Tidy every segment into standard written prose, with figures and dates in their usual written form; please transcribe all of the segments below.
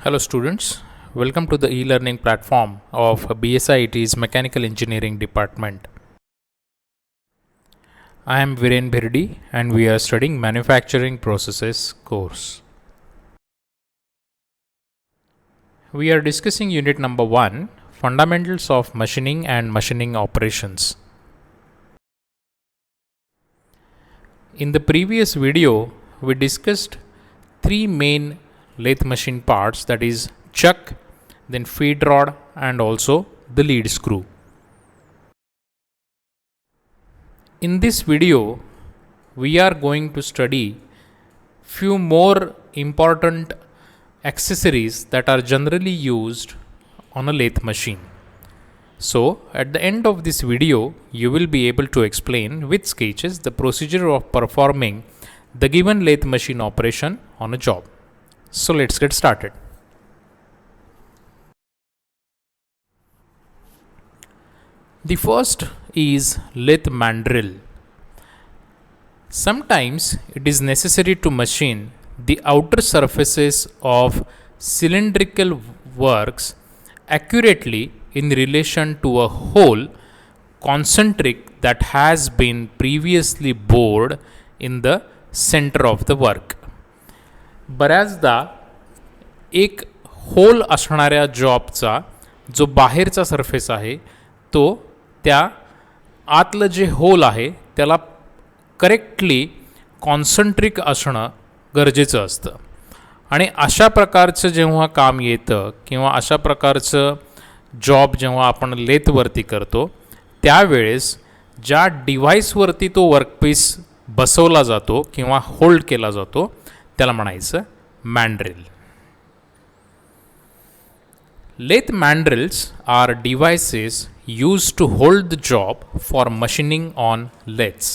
Hello students, welcome to the e-learning platform of BSIT's Mechanical Engineering Department. I am Viren Bhirdi and we are studying Manufacturing Processes course. We are discussing unit number 1, Fundamentals of Machining and Machining Operations. In the previous video, we discussed three main lathe machine parts, that is chuck, then feed rod and also the lead screw. In this video, we are going to study few more important accessories that are generally used on a lathe machine. So at the end of this video, you will be able to explain with sketches the procedure of performing the given lathe machine operation on a job. So let's get started. The first is lathe mandrel. Sometimes it is necessary to machine the outer surfaces of cylindrical works accurately in relation to a hole concentric that has been previously bored in the center of the work. बऱ्याचदा एक whole असणाऱ्या जॉबचा जो बाहेरचा surface आहे तो त्या आतलं जे whole आहे त्याला करेक्टली कॉन्सन्ट्रिक असणं गरजेचं असतं. आणि अशा प्रकारचं जेव्हा काम येतं किंवा अशा प्रकारचं जॉब जेव्हा आपण लेथवरती करतो त्यावेळेस ज्या डिव्हाइसवरती तो वर्कपीस बसवला जातो किंवा होल्ड केला जातो त्याला म्हणायचं mandrel. Lathe mandrels are devices used to hold the job for machining on lathes.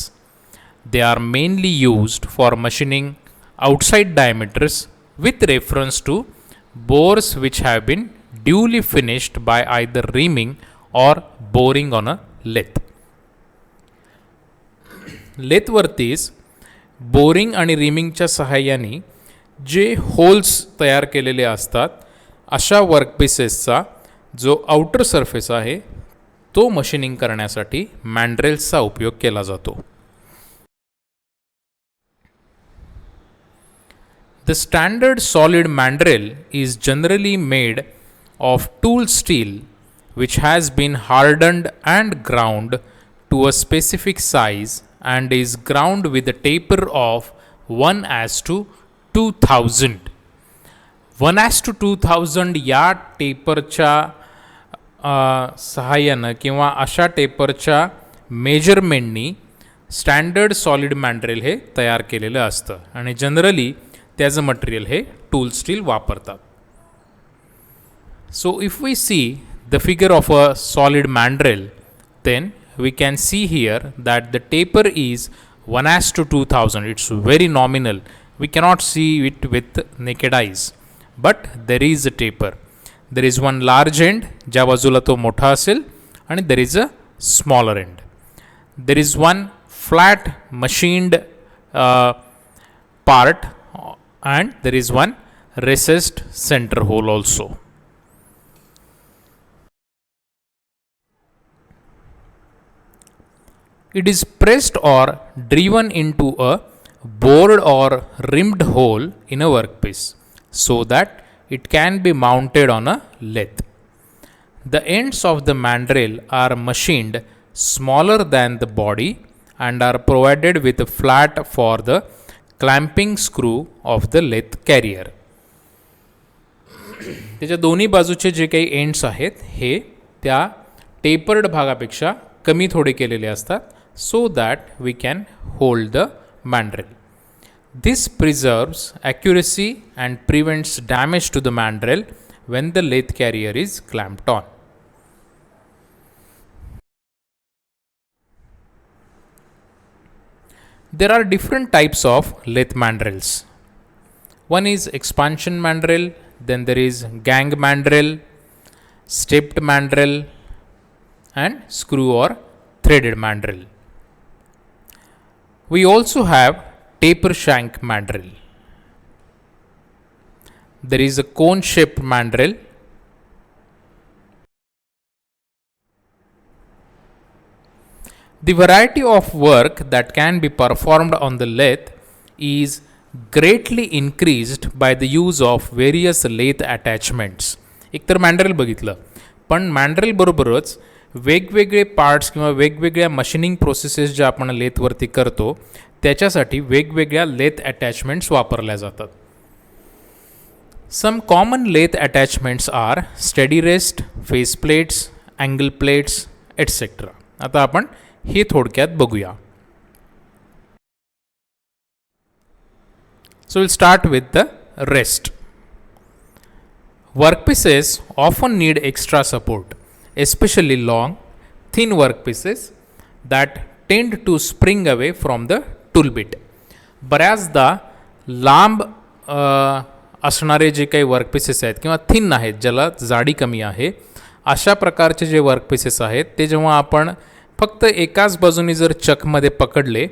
They are mainly used for machining outside diameters with reference to bores which have been duly finished by either reaming or boring on a lathe. लेथवरतीच boring आणि रिमिंगच्या सहाय्याने जे holes तयार केलेले असतात अशा वर्कपीसेसचा जो outer surface आहे तो मशीनिंग करण्यासाठी मॅन्ड्रेल्सचा उपयोग केला जातो. The standard solid mandrel is generally made of tool steel which has been hardened and ground to a specific size and is ground with a taper of 1:2000. 1:2000 या टेपरच्या सहाय्यानं किंवा अशा टेपरच्या मेजरमेंटनी स्टँडर्ड सॉलिड मॅन्ड्रेल हे तयार केलेलं असतं आणि जनरली त्याचं मटेरियल हे tool steel वापरतात. So if we see the figure of a solid mandrel then we can see here that the taper is 1:2000. It's very nominal. We cannot see it with naked eyes. But there is a taper. There is one large end, ज्या बाजूला तो मोठा असेल, आणि there is a smaller end. There is one flat machined part and there is one recessed center hole also. It is pressed or driven into a bored or rimmed hole in a workpiece so that it can be mounted on a lathe. The ends of the mandrel are machined smaller than the body and are provided with a flat for the clamping screw of the lathe carrier. त्याच्या दोन्ही बाजूचे जे काही ends आहेत हे त्या tapered भागापेक्षा कमी थोडे केलेले असतात so that we can hold the mandrel. This preserves accuracy and prevents damage to the mandrel when the lathe carrier is clamped on. There are different types of lathe mandrels. One is expansion mandrel, then there is gang mandrel, stepped mandrel and screw or threaded mandrel. We also have taper shank mandrel. there is a cone shaped mandrel. The variety of work that can be performed on the lathe is greatly increased by the use of various lathe attachments. एकतर मँड्रेल बघितलं, पण मँड्रेल बरोबरच वेगवेगळे parts किंवा वेगवेगळ्या machining processes ज्या आपण लेथवरती करतो त्याच्यासाठी वेगवेगळ्या लेथ अटॅचमेंट्स वापरल्या जातात. Some common lathe attachments are steady rest, face plates, angle plates etcetera. आता आपण हे थोडक्यात बघूया. So we'll start with the rest. Workpieces often need extra support, especially long, thin workpieces that tend to spring away from the tool bit. बऱ्याचदा लांब असणारे जे काही वर्कपीसेस आहेत किंवा थिन आहेत, ज्याला जाडी कमी आहे, अशा प्रकारचे जे वर्कपीसेस आहेत ते जेव्हा आपण फक्त एकाच बाजूने जर चकमध्ये पकडले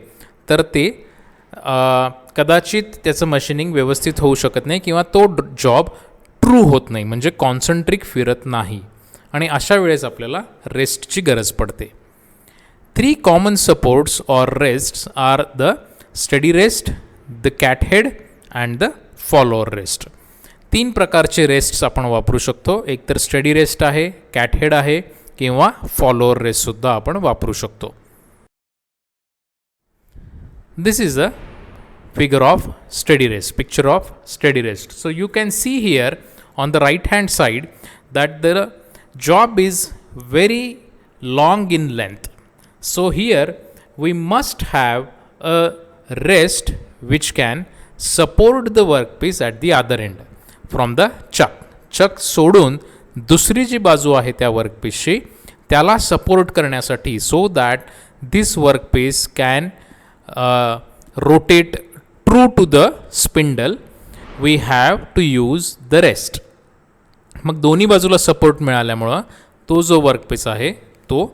तर ते कदाचित त्याचं मशीनिंग व्यवस्थित होऊ शकत नाही किंवा तो जॉब ट्रू होत नाही, म्हणजे कॉन्सन्ट्रिक फिरत नाही, आणि अशा वेळेस आपल्याला रेस्टची गरज पडते. 3 common supports or rests are the steady rest, the cat head and the follower rest. 3 प्रकारचे रेस्ट्स आपण वापरू शकतो. एक तर स्टडी रेस्ट आहे, कॅट हेड आहे किंवा फॉलोअर रेस्टसुद्धा आपण वापरू शकतो. This is a figure of steady rest, picture of steady rest. So you can see here on the right hand side that the job is very long in length. So here we must have a rest which can support the workpiece at the other end from the chuck. chuck सोडून दुसरी जी बाजू आहे त्या वर्कपीसची त्याला support करण्यासाठी, so that this workpiece can rotate true to the spindle, we have to use the rest. मग दोन्ही बाजूला support मिळाल्यामुळं तो जो वर्कपीस आहे तो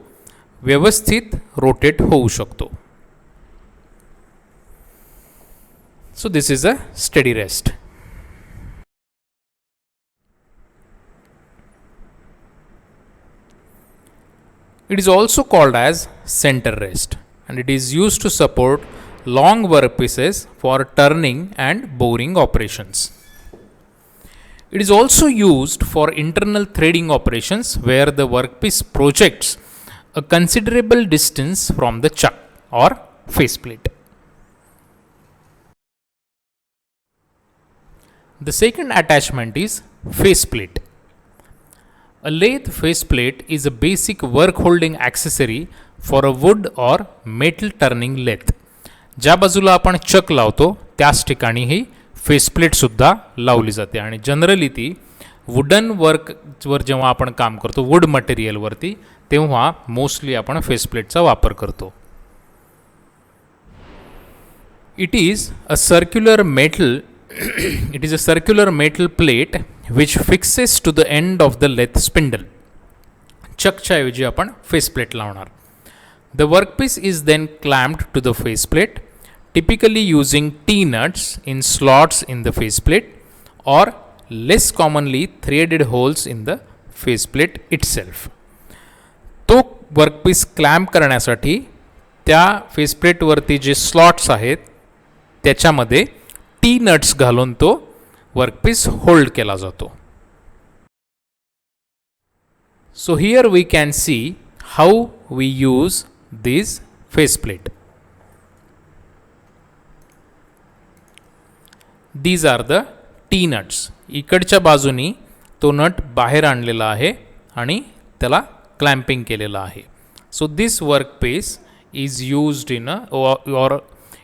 व्यवस्थित रोटेट होऊ शकतो. So this is a steady rest. It is also called as center rest, and it is used to support long workpieces for turning and boring operations. It is also used for internal threading operations where the workpiece projects a considerable distance from the chuck or faceplate. The second attachment is faceplate. A lathe faceplate is a basic work holding accessory for a wood or metal turning lathe. ज्या बाजूला आपण चक लावतो त्याच ठिकाणी ही फेसप्लेटसुद्धा लावली जाते, आणि generally ती वुडन वर्कवर जेव्हा आपण काम करतो वूड मटेरियलवरती तेव्हा मोस्टली आपण फेसप्लेटचा वापर करतो. It is a circular metal plate which fixes to the end of the lathe spindle. चकच्या ऐवजी आपण फेसप्लेट लावणार. The workpiece is then clamped to the faceplate, typically using T-nuts in slots in the faceplate or less commonly threaded holes in the faceplate itself. तो workpiece clamp करण्यासाठी त्या फेसप्लेटवरती जे slots आहेत त्याच्यामध्ये T-nuts घालून तो वर्कपीस होल्ड केला जातो. So here we can see how we use this faceplate. These are the T-nuts. इकडच्या बाजूनी तो नट बाहेर आणलेला आहे आणि त्याला क्लॅम्पिंग केलेला आहे. So this workpiece is used in or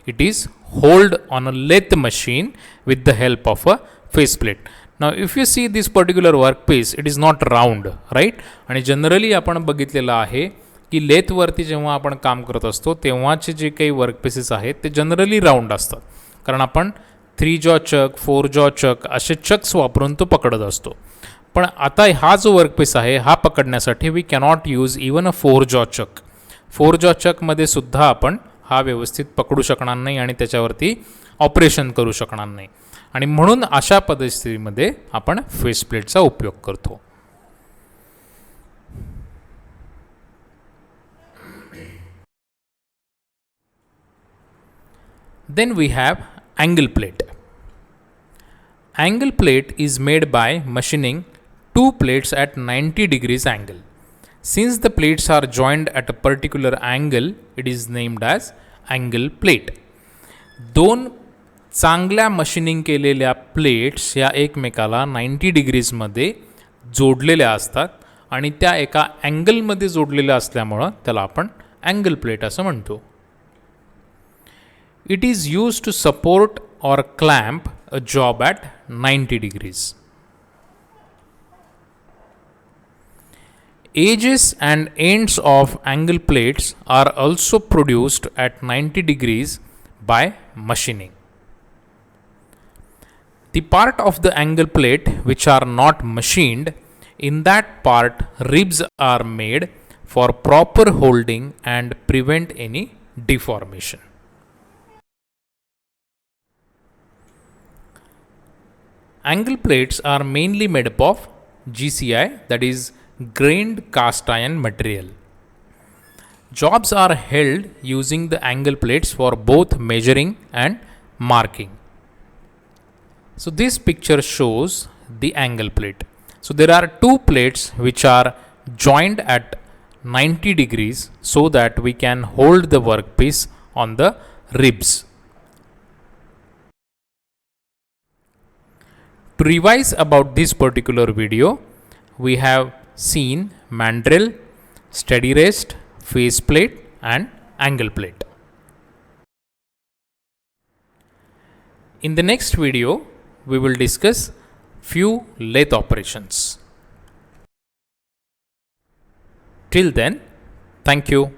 it is hold on a lathe machine with the help of a faceplate. Now if you see this particular workpiece, it is not round, right? आणि generally आपण बघितलेलं आहे की लेथवरती जेव्हा आपण काम करत असतो तेव्हाचे जे काही वर्कपीसेस आहेत ते जनरली राऊंड असतात, कारण आपण 3 जॉ चक, 4 जॉ चक असे चक्स वापरून तो पकडत असतो. पण आता हा जो वर्कपीस आहे हा पकडण्यासाठी we cannot use even a 4 jaw chuck. 4 jaw चकमध्ये सुद्धा आपण हा व्यवस्थित पकडू शकणार नाही आणि त्याच्यावरती ऑपरेशन करू शकणार नाही. आणि म्हणून अशा परिस्थितीमध्ये आपण फेस प्लेटचा उपयोग करतो. Then we have angle plate. Angle plate is made by machining two plates at 90 degrees angle. Since the plates are joined at a particular angle, it is named as angle plate. दोन चांगल्या machining केलेल्या plates या एकमेकाला 90 डिग्रीजमध्ये जोडलेल्या असतात आणि त्या एका अँगलमध्ये जोडलेल्या असल्यामुळं त्याला आपण अँगल प्लेट असं म्हणतो. It is used to support or clamp a job at 90 degrees. Edges and ends of angle plates are also produced at 90 degrees by machining. The part of the angle plate which are not machined, in that part ribs are made for proper holding and prevent any deformation. Angle plates are mainly made up of GCI, that is grained cast iron material. Jobs are held using the angle plates for both measuring and marking. So this picture shows the angle plate. So there are two plates which are joined at 90 degrees so that we can hold the workpiece on the ribs. To revise about this particular video, we have seen mandrel, steady rest, face plate and angle plate. In the next video, we will discuss few lathe operations. Till then, thank you.